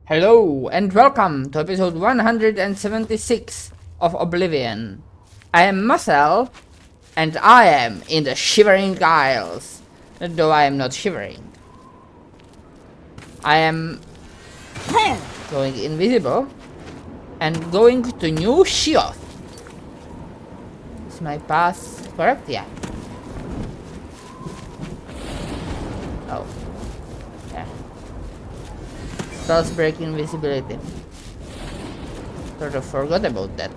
Hello and welcome to episode 176 of Oblivion. I am Marcel and I am in the Shivering Isles, though I am not shivering. I am going invisible and going to New Shioth. Is my path correct? Yeah. Oh. Yeah. Spells break invisibility. Sort of forgot about that.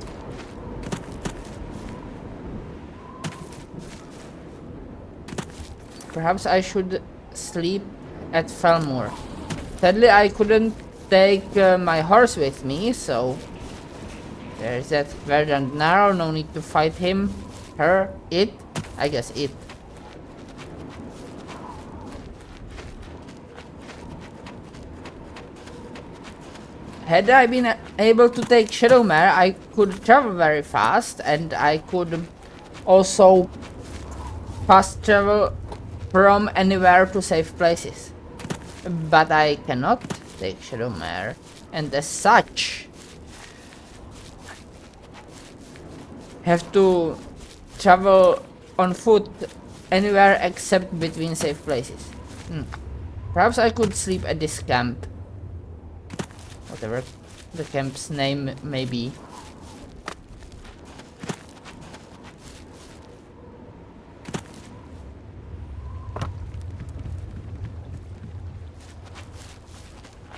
Perhaps I should sleep at Felmore. Sadly, I couldn't take my horse with me, so there's that. Verdant Narrow, no need to fight him, her, it. I guess it. Had I been able to take Shadowmare, I could travel very fast, and I could also fast travel from anywhere to safe places. But I cannot take Shadowmare, and as such, have to travel on foot anywhere except between safe places. Perhaps I could sleep at this camp. Whatever the camp's name may be.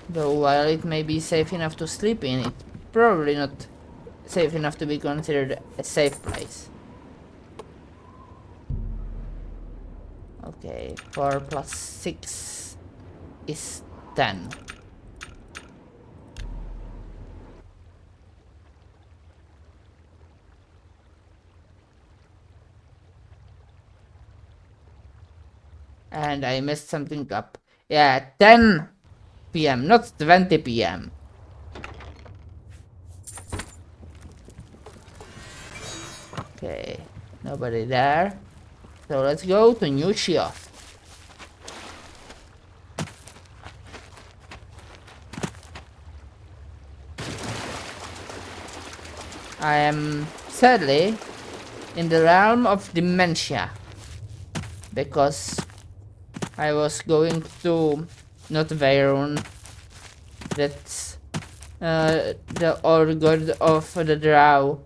Though while it may be safe enough to sleep in, it's probably not safe enough to be considered a safe place. Okay, 4 plus 6 is 10. And I messed something up. Yeah, 10 PM, not 20 PM. Okay, nobody there. So let's go to New Shioth. I am sadly in the realm of dementia because I was going to not Veyrun, that's the old god of the drow,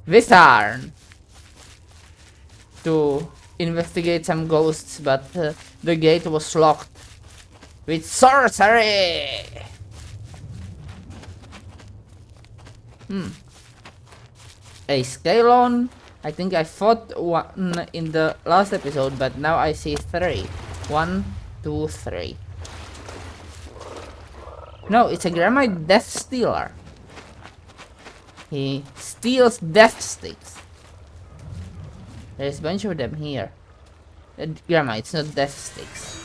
Visarn, to investigate some ghosts, but the gate was locked with sorcery. A Scalon. I think I fought one in the last episode, but now I see 3. 1, 2, 3. No, it's a Gramite Death Stealer. He steals death sticks. There's a bunch of them here. Gramites, not death sticks.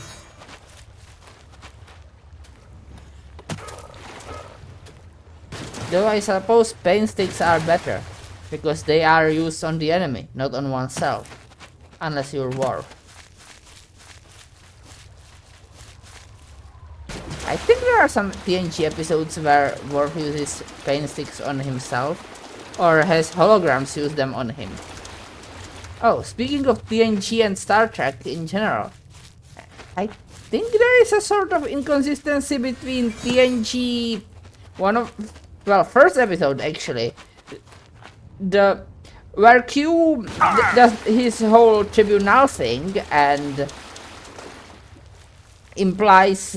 Though I suppose pain sticks are better, because they are used on the enemy, not on oneself. Unless you're Worf. I think there are some TNG episodes where Worf uses pain sticks on himself, or has holograms use them on him. Oh, speaking of TNG and Star Trek in general, I think there is a sort of inconsistency between TNG, first episode actually, where Q does his whole tribunal thing and implies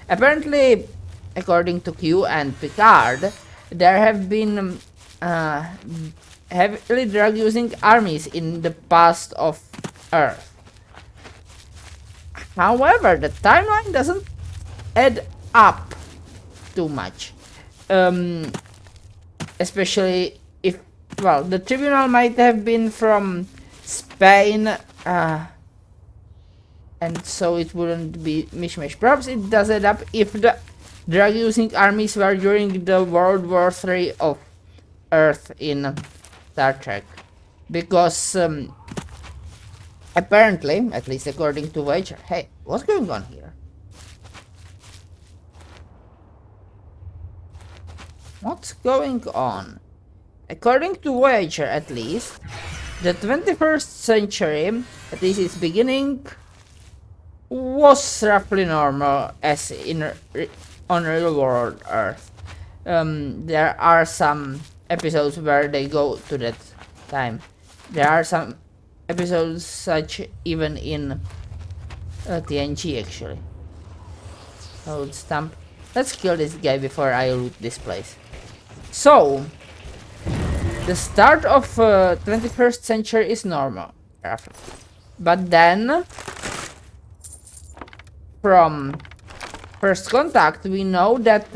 apparently, according to Q and Picard, there have been heavily drug using armies in the past of Earth. However, the timeline doesn't add up too much. Especially if, the tribunal might have been from Spain, and so it wouldn't be mishmash. Perhaps it does add up if the drug using armies were during the World War III of Earth in Star Trek. Because Apparently, at least according to Voyager. Hey, what's going on here? What's going on? According to Voyager, at least, the 21st century, at least its beginning, was roughly normal as on real world Earth. There are some episodes where they go to that time. There are some episodes such even in TNG actually. Hold stamp. Let's kill this guy before I loot this place. So, the start of 21st century is normal, but then from first contact we know that.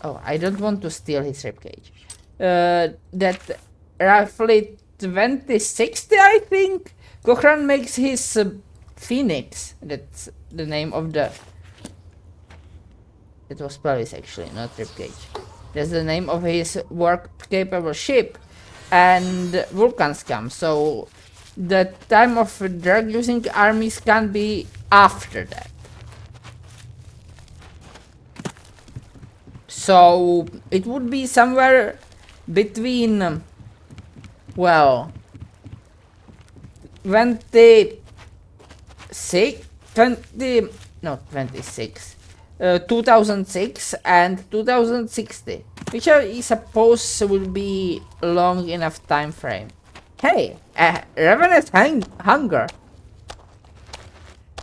Oh, I don't want to steal his ribcage. That roughly 2060, I think, Cochrane makes his Phoenix. That's the name of the. It was Paris actually, not ribcage. That's the name of his work-capable ship, and Vulcans come. So the time of drug-using armies can be after that. So it would be somewhere between, well, 26, 2006 and 2060, which I suppose will be long enough time frame. Hey, Ravenous Hunger.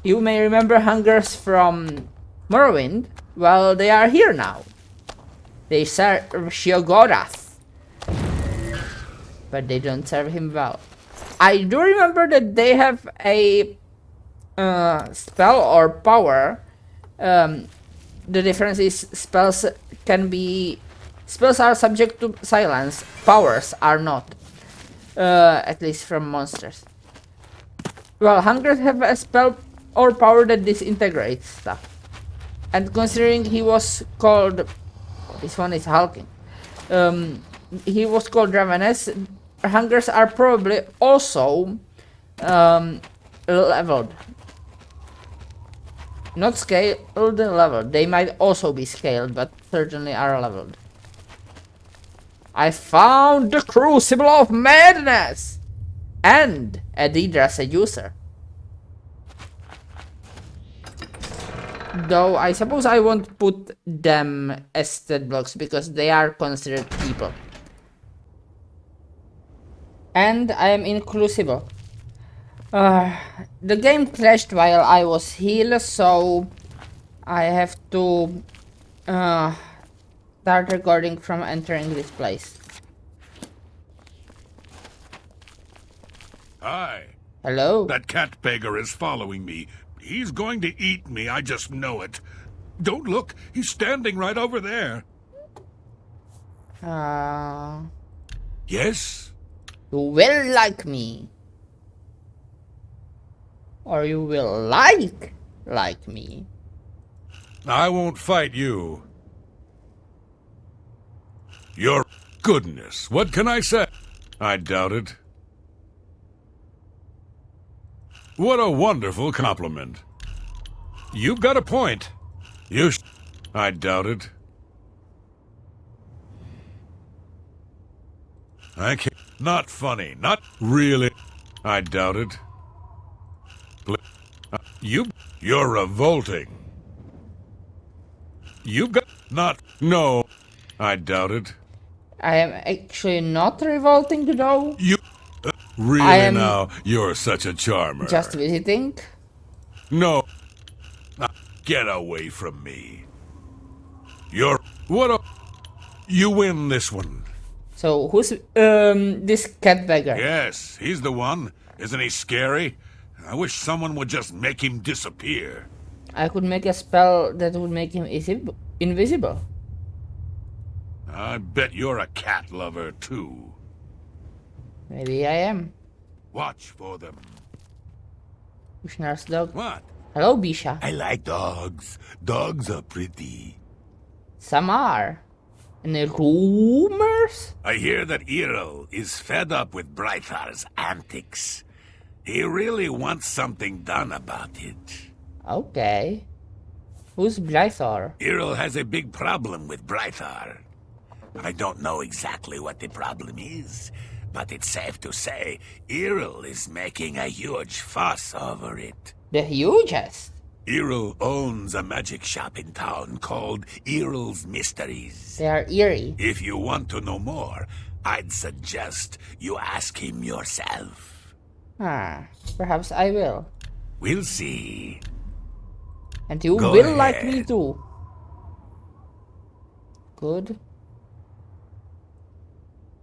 You may remember Hungers from Morrowind. Well, they are here now. They serve Shiogorath, but they don't serve him well. I do remember that they have a spell or power. The difference is spells are subject to silence, powers are not, at least from monsters. Well, Hungers have a spell or power that disintegrates stuff, and considering he was called, this one is hulking, he was called Ravenous, Hungers are probably also leveled. Not scaled, leveled. They might also be scaled, but certainly are leveled. I found the Crucible of Madness! And a Daedra Seducer. Though I suppose I won't put them as stat blocks because they are considered people. And I am in Crucible. The game crashed while I was here, so I have to start recording from entering this place. Hi. Hello? That cat beggar is following me. He's going to eat me, I just know it. Don't look, he's standing right over there. Yes? You will like me. Or you will like me. I won't fight you. Your goodness, what can I say? I doubt it. What a wonderful compliment. You've got a point. I doubt it. I can't. Not funny. Not really. I doubt it. You're revolting. You got not. No. I doubt it. I am actually not revolting though. You. Really now? You're such a charmer. Just visiting. No. Get away from me. You're. What a. You win this one. So who's this cat beggar? Yes, he's the one. Isn't he scary? I wish someone would just make him disappear. I could make a spell that would make him invisible. I bet you're a cat lover, too. Maybe I am. Watch for them. Kushner's dog. What? Hello, Bisha. I like dogs. Dogs are pretty. Some are. Any rumors? I hear that Eero is fed up with Brythar's antics. He really wants something done about it. Okay. Who's Blythor? Earl has a big problem with Blythar. I don't know exactly what the problem is, but it's safe to say Earl is making a huge fuss over it. The hugest. Earl owns a magic shop in town called Earl's Mysteries. They are eerie. If you want to know more, I'd suggest you ask him yourself. Perhaps I will. We'll see. And you Go will like me ahead. too. Good.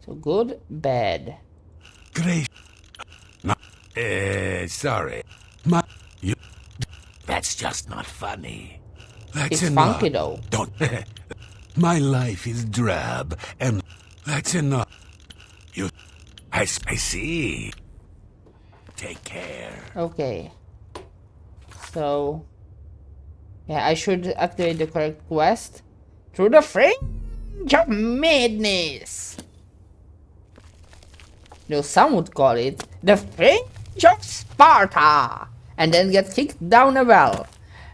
So good, bad. Great. Sorry. You... That's just not funny. That's It's enough. funky though. Don't... My life is drab, and that's enough. I see. Take care. Okay. So... yeah, I should activate the correct quest. Through the fringe of madness! Though some would call it the fringe of Sparta! And then get kicked down a well.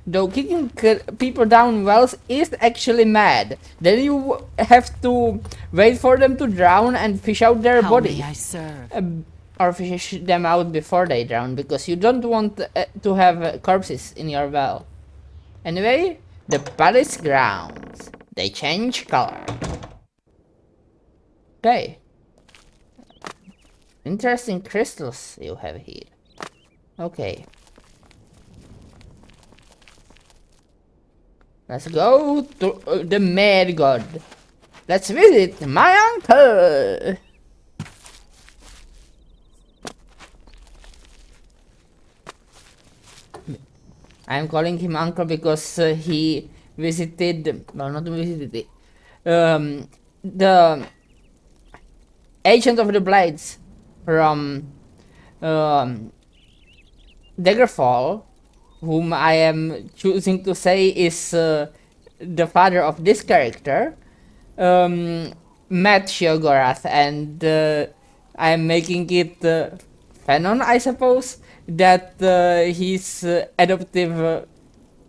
Though kicking people down wells is actually mad. Then you have to wait for them to drown and fish out their How body. may I serve? Or fish them out before they drown, because you don't want to have corpses in your well. Anyway, the palace grounds. They change color. Okay. Interesting crystals you have here. Okay. Let's go to the Mad God. Let's visit my uncle. I'm calling him uncle because he visited, well, not visited, the Agent of the Blades from Daggerfall, whom I am choosing to say is the father of this character, met Sheogorath, and I am making it canon, I suppose, that he's adoptive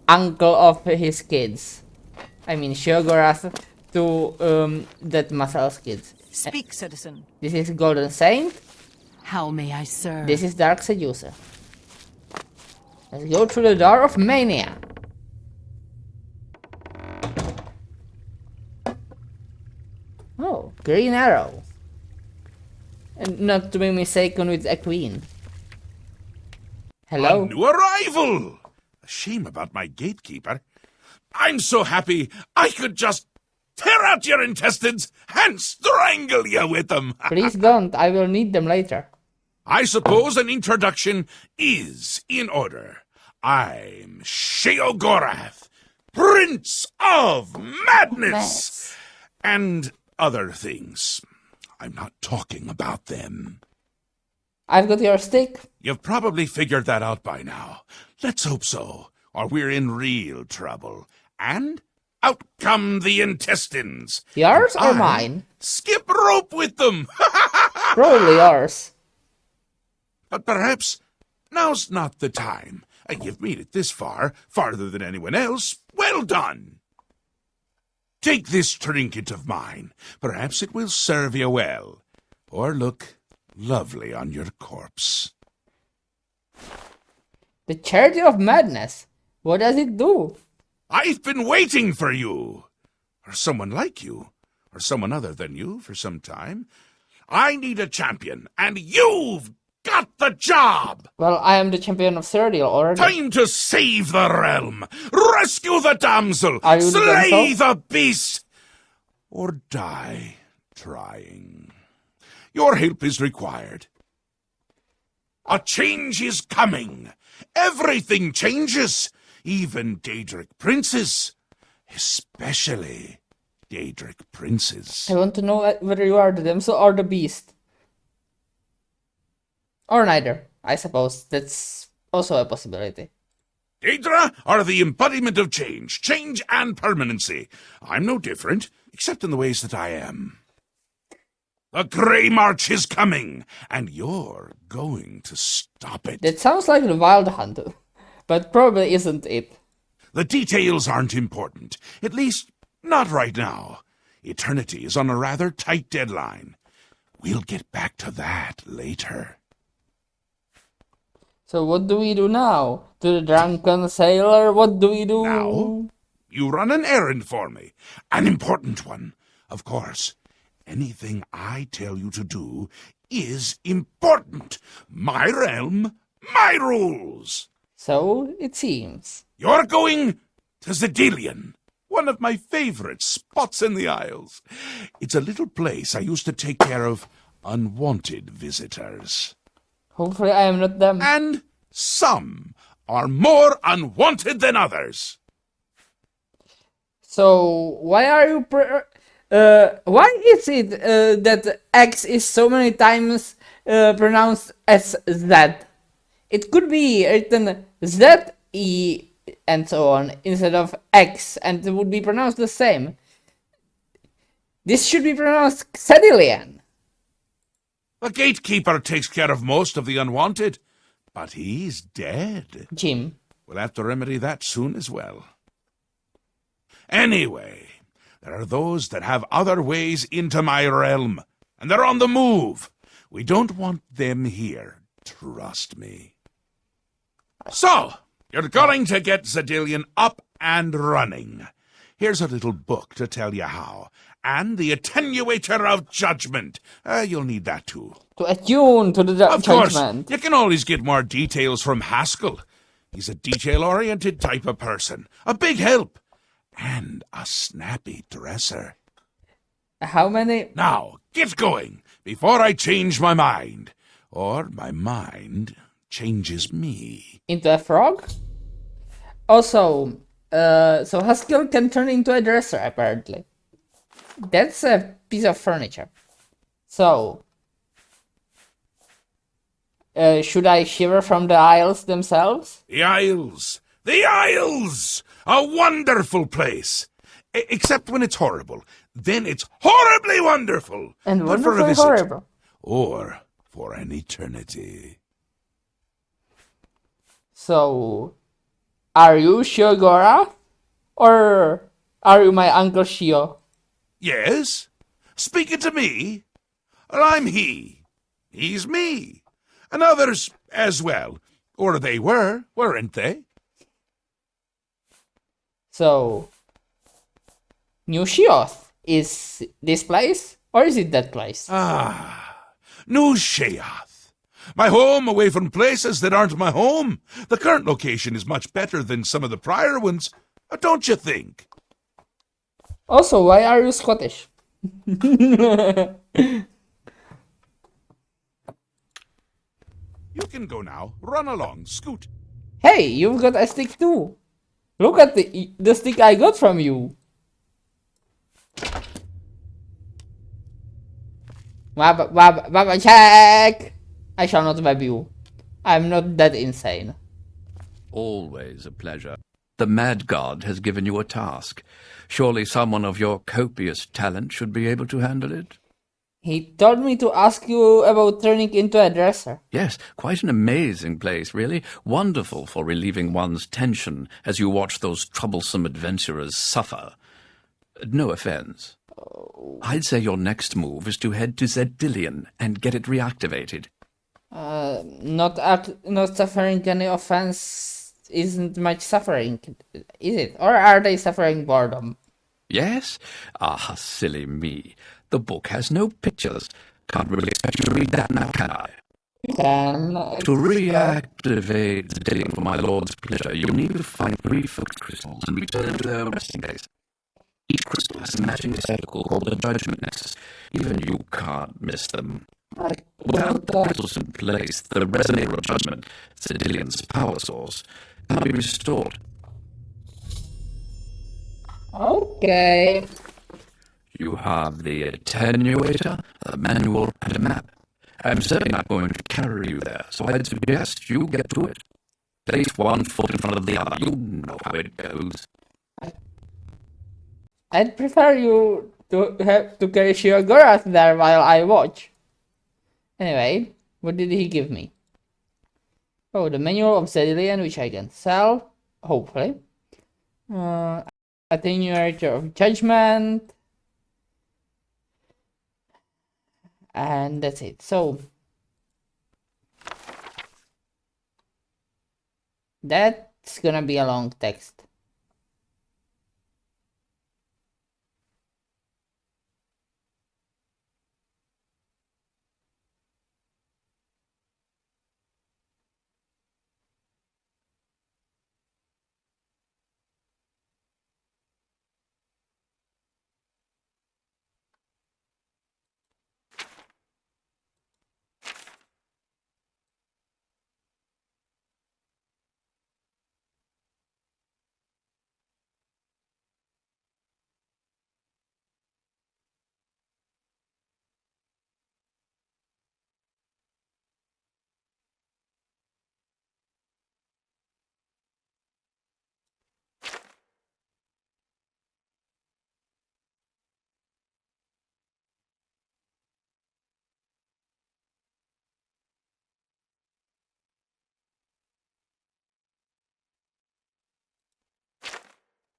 uncle of his kids. I mean, Sheogorath to that Masal's kids. Speak, citizen. This is Golden Saint. How may I serve? This is Dark Seducer. Let's go through the door of Mania. Oh, Green Arrow. And not to be mistaken with a queen. Hello? A new arrival! A shame about my gatekeeper. I'm so happy I could just tear out your intestines and strangle you with them. Please don't, I will need them later. I suppose an introduction is in order. I'm Sheogorath, Prince of Madness, and other things. I'm not talking about them. I've got your stick. You've probably figured that out by now. Let's hope so, or we're in real trouble. And out come the intestines. Yours or I mine? skip rope with them. Probably yours. But perhaps now's not the time. You've made it this far, farther than anyone else. Well done. Take this trinket of mine. Perhaps it will serve you well, or look lovely on your corpse. The Charity of Madness. What does it do? I've been waiting for you, or someone like you, or someone other than you for some time. I need a champion, and you've got the job! Well, I am the champion of Cyrodiil already. Time to save the realm, rescue the damsel, Are you the slay damsel? the beast, or die trying. Your help is required. A change is coming. Everything changes, even Daedric princes, especially Daedric princes. I want to know whether you are the damsel or the beast. Or neither, I suppose. That's also a possibility. Daedra are the embodiment of change and permanency. I'm no different, except in the ways that I am. A Grey March is coming, and you're going to stop it. That sounds like the Wild Hunt, but probably isn't it. The details aren't important, at least not right now. Eternity is on a rather tight deadline. We'll get back to that later. So what do we do now? To the drunken sailor, what do we do? Now, you run an errand for me. An important one. Of course, anything I tell you to do is important. My realm, my rules. So it seems. You're going to Zedilian, one of my favorite spots in the Isles. It's a little place I used to take care of unwanted visitors. Hopefully I am not them. And some are more unwanted than others. So why are you why is it that X is so many times pronounced as Z? It could be written Z, E, and so on instead of X, and it would be pronounced the same. This should be pronounced Xedilian. The gatekeeper takes care of most of the unwanted, but he's dead. Jim. We'll have to remedy that soon as well. Anyway, there are those that have other ways into my realm, and they're on the move. We don't want them here, trust me. So, you're going to get Zedilian up and running. Here's a little book to tell you how. And the Attenuator of Judgment. You'll need that too. To attune to the Of course, judgment. you can always get more details from Haskell. He's a detail-oriented type of person. A big help. And a snappy dresser. How many? Now, get going, before I change my mind. Or my mind changes me. Into a frog? Also, so Haskell can turn into a dresser, apparently. That's a piece of furniture. So, should I shiver from the Isles themselves? The Isles! The Isles! A wonderful place! Except when it's horrible. Then it's horribly wonderful! And Good for a wonderfully visit. horrible. Or for an eternity. So, are you Shiogora? Or are you my Uncle Shio? Yes? Speaking to me? Well, I'm he. He's me. And others as well. Or they were, weren't they? So, New Shioth, is this place? Or is it that place? New Sheath. My home away from places that aren't my home. The current location is much better than some of the prior ones, don't you think? Also, why are you Scottish? You can go now. Run along. Scoot. Hey, you've got a stick too. Look at the stick I got from you. Wab, check! I shall not web you. I'm not that insane. Always a pleasure. The Mad God has given you a task. Surely someone of your copious talent should be able to handle it? He told me to ask you about turning into a dresser. Yes, quite an amazing place, really. Wonderful for relieving one's tension as you watch those troublesome adventurers suffer. No offense. I'd say your next move is to head to Zedilian and get it reactivated. Not suffering any offense isn't much suffering, is it? Or are they suffering boredom? Yes? Ah, silly me. The book has no pictures. Can't really expect you to read that now, can I? Can To reactivate the Zedilian for my lord's pleasure, you'll need to find 3 focus crystals and return them to their resting place. Each crystal has a matching receptacle called the Judgment Nexus. Even you can't miss them. Without the crystals in place, the resonator of judgment, Zedilian's power source, can't be restored. Okay. You have the attenuator, a manual, and a map. I'm certainly not going to carry you there, so I'd suggest you get to it. Place one foot in front of the other. You know how it goes. I'd prefer you to carry Shiogorath there while I watch. Anyway, what did he give me? Oh, the manual of Zedilian, which I can sell, hopefully. Attenuator of Judgment. And that's it. So, that's gonna be a long text.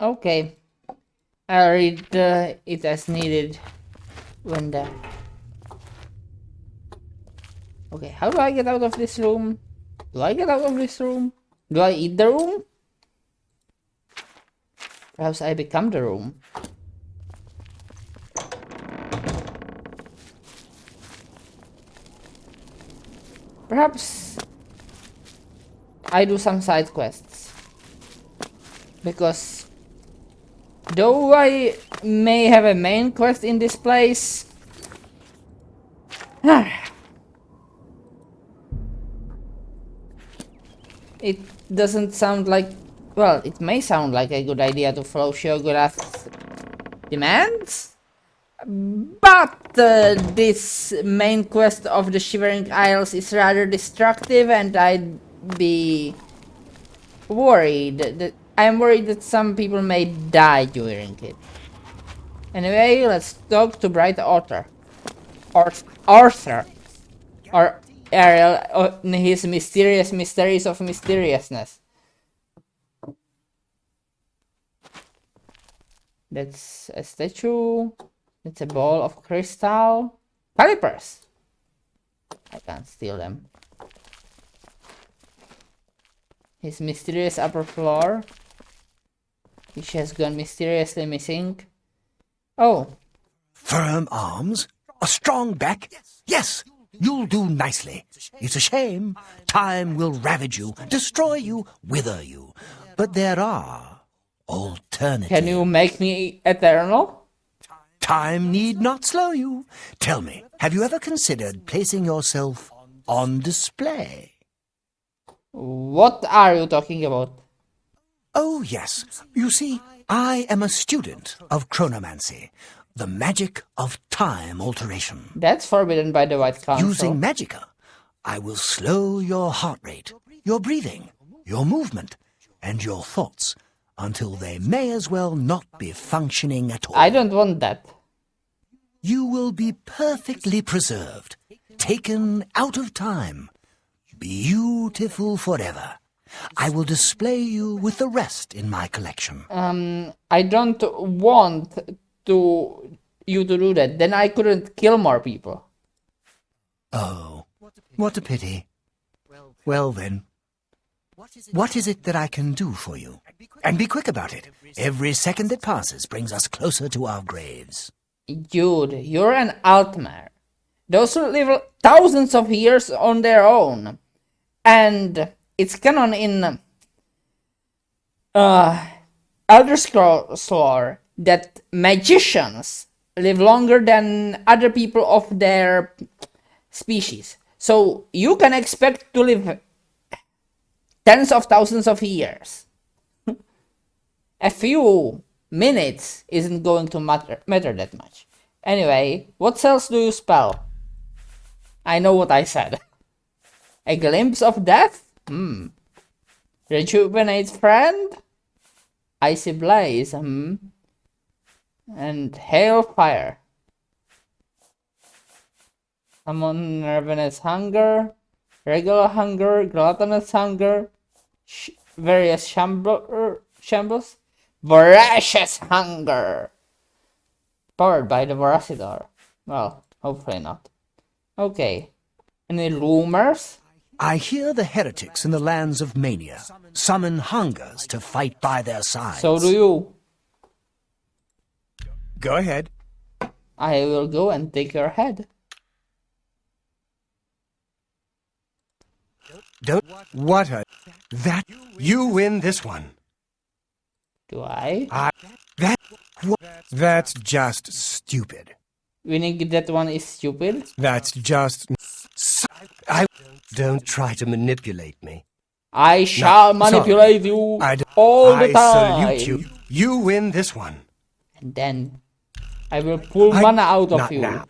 Okay, I'll read it as needed when the... Okay, how do I get out of this room? Do I get out of this room? Do I eat the room? Perhaps I become the room. Perhaps I do some side quests. Because though I may have a main quest in this place, it doesn't sound like... Well, it may sound like a good idea to follow Shiogorath's demands, but this main quest of the Shivering Isles is rather destructive, and I'd be worried that... I'm worried that some people may die during it. Anyway, let's talk to Bright Arthur. Arthur. Or Ariel on his mysterious mysteries of mysteriousness. That's a statue. It's a ball of crystal. Calipers! I can't steal them. His mysterious upper floor, which has gone mysteriously missing. Oh. Firm arms? A strong back? Yes, you'll do nicely. It's a shame. Time will ravage you, destroy you, wither you. But there are alternatives. Can you make me eternal? Time need not slow you. Tell me, have you ever considered placing yourself on display? What are you talking about? Oh, yes. You see, I am a student of chronomancy, the magic of time alteration. That's forbidden by the White Council. Using magicka, I will slow your heart rate, your breathing, your movement, and your thoughts until they may as well not be functioning at all. I don't want that. You will be perfectly preserved, taken out of time, beautiful forever. I will display you with the rest in my collection. I don't want you to do that. Then I couldn't kill more people. Oh, what a pity. Well then, what is it that I can do for you? And be quick about it. Every second that passes brings us closer to our graves. Dude, you're an Altmer. Those who live thousands of years on their own. And it's canon in Elder Scrolls lore that magicians live longer than other people of their species. So you can expect to live tens of thousands of years. A few minutes isn't going to matter that much. Anyway, what spells do you spell? I know what I said. A glimpse of death? Rejuvenate friend? Icy blaze? And hailfire. Summon ravenous hunger, regular hunger, gluttonous hunger, various shambles, voracious hunger. Powered by the Voracidor. Well, hopefully not. Okay. Any rumors? I hear the heretics in the lands of Mania summon hungers to fight by their sides. So do you. Go ahead. I will go and take your head. Don't. What a. That. You win this one. Do I? That's just stupid. Winning that one is stupid? That's just. Don't try to manipulate me. I shall manipulate you all the time. I salute you. You win this one. And then I will pull mana out of Not you. now.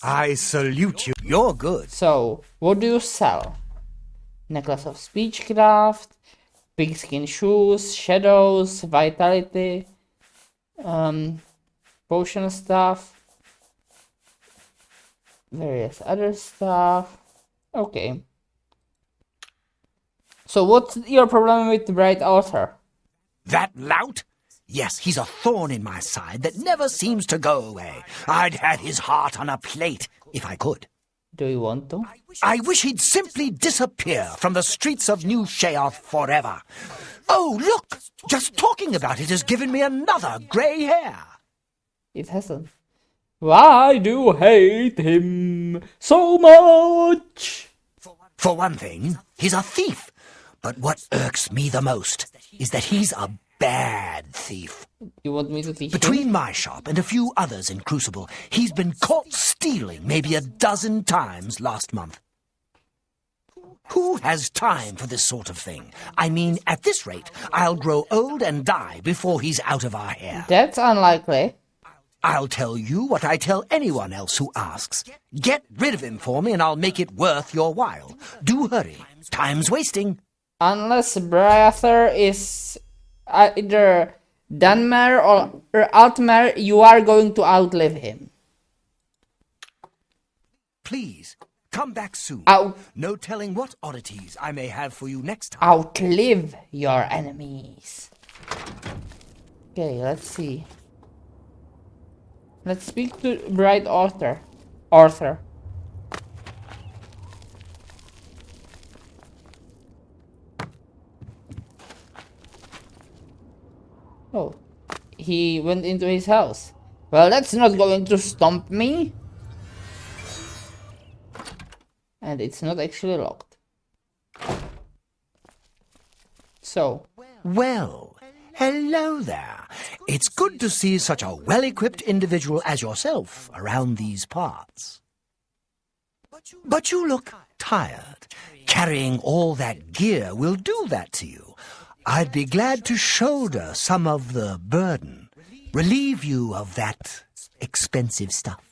I salute you. You're good. So, what do you sell? Necklace of Speechcraft, pigskin shoes, shadows, vitality, potion stuff, various other stuff. Okay. So what's your problem with Bright Author? That lout? Yes, he's a thorn in my side that never seems to go away. I'd had his heart on a plate, if I could. Do you want to? I wish he'd simply disappear from the streets of New Sheoth forever. Oh, look! Just talking about it has given me another grey hair. It hasn't. Why do you hate him so much? For one thing, he's a thief. But what irks me the most is that he's a bad thief. You want me to teach Between my shop and a few others in Crucible, he's been caught stealing maybe a dozen times last month. Who has time for this sort of thing? I mean, at this rate, I'll grow old and die before he's out of our hair. That's unlikely. I'll tell you what I tell anyone else who asks. Get rid of him for me and I'll make it worth your while. Do hurry. Time's wasting. Unless Briather is either Dunmer or Altmer, you are going to outlive him. Please, come back soon. No telling what oddities I may have for you next time. Outlive your enemies. Okay, let's see. Let's speak to Bright Arthur. Oh, he went into his house. Well, that's not going to stomp me. And it's not actually locked. So. Well, hello there. It's good to see such a well-equipped individual as yourself around these parts. But you look tired. Carrying all that gear will do that to you. I'd be glad to shoulder some of the burden, relieve you of that expensive stuff.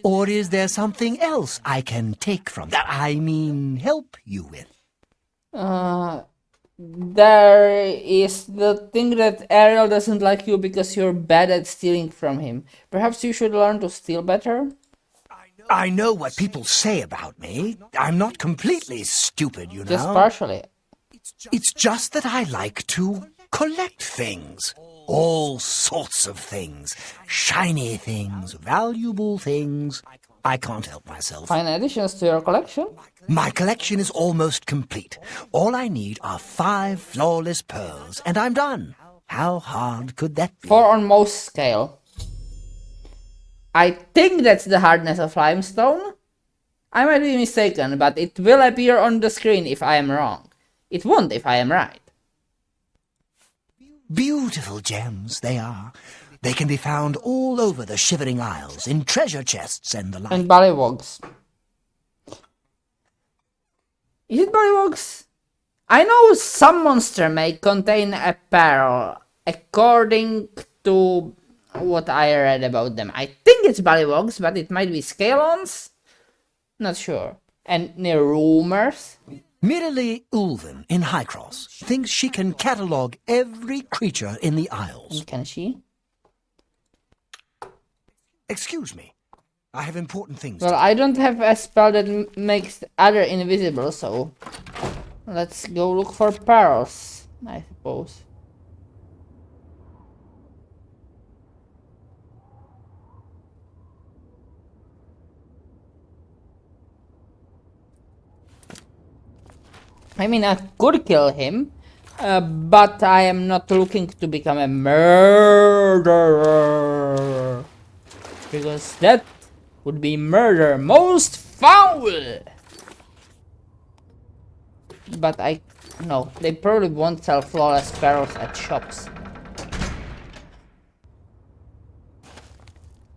Or is there something else I can take from that? I mean, help you with? There is the thing that Ariel doesn't like you because you're bad at stealing from him. Perhaps you should learn to steal better? I know what people say about me. I'm not completely stupid, you know. Just partially. It's just that I like to collect things. All sorts of things. Shiny things, valuable things. I can't help myself. Fine additions to your collection? My collection is almost complete. All I need are 5 flawless pearls, and I'm done. How hard could that be? 4 on most scale. I think that's the hardness of limestone. I might be mistaken, but it will appear on the screen if I am wrong. It won't if I am right. Beautiful gems, they are. They can be found all over the Shivering Isles, in treasure chests and the like. And ballywogs. Is it ballywogs? I know some monster may contain a pearl, according to what I read about them. I think it's ballywogs, but it might be scalons. Not sure. And the rumors? Mirali Ulven in Highcross thinks she can catalogue every creature in the Isles. And can she? Excuse me. I have important things Well, to... I don't have a spell that makes other invisible, so let's go look for pearls, I suppose. I mean, I could kill him, but I am not looking to become a murderer. Because that would be murder most foul! But no, they probably won't sell flawless pearls at shops.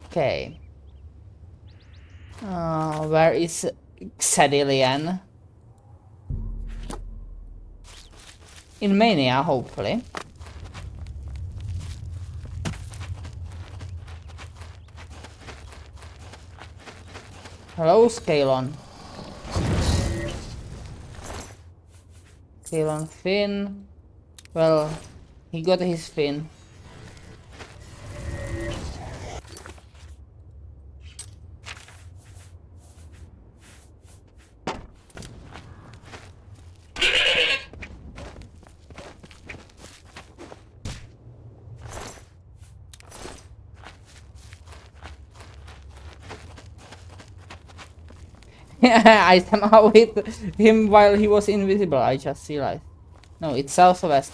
Okay. Where is Xedilian? In Mania, hopefully. Hello, Scalon. Scalon fin. Well, he got his fin. I somehow hit him while he was invisible, I just realized. No, it's southwest.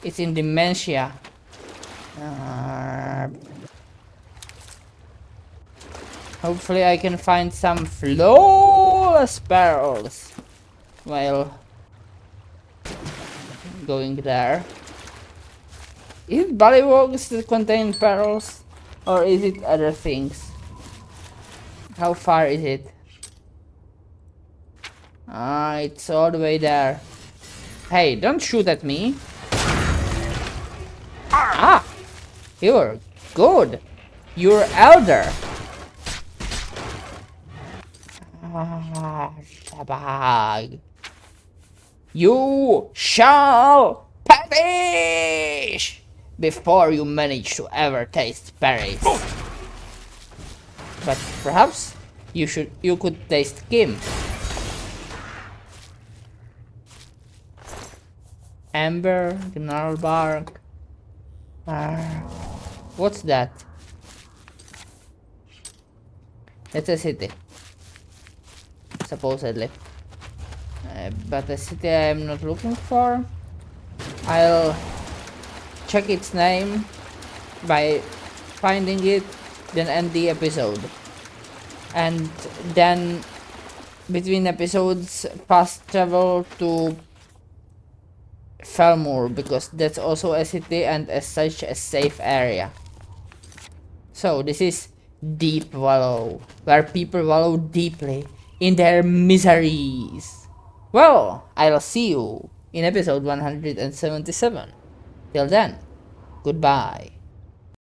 It's in Dementia. Hopefully I can find some flawless pearls while going there. Is it Ballywogs that contain pearls? Or is it other things? How far is it? Ah, it's all the way there. Hey, don't shoot at me. Ah! You're good. You're elder. Ah, Shabag. You shall perish before you manage to ever taste berries. But perhaps you could taste Kim. Amber, Gnarlbark. What's that? It's a city. Supposedly. But a city I am not looking for. I'll check its name by finding it, then end the episode. And then between episodes fast travel to Felmore, because that's also a city and as such a safe area. So this is Deep Wallow, where people wallow deeply in their miseries. Well, I'll see you in episode 177. Till then, goodbye.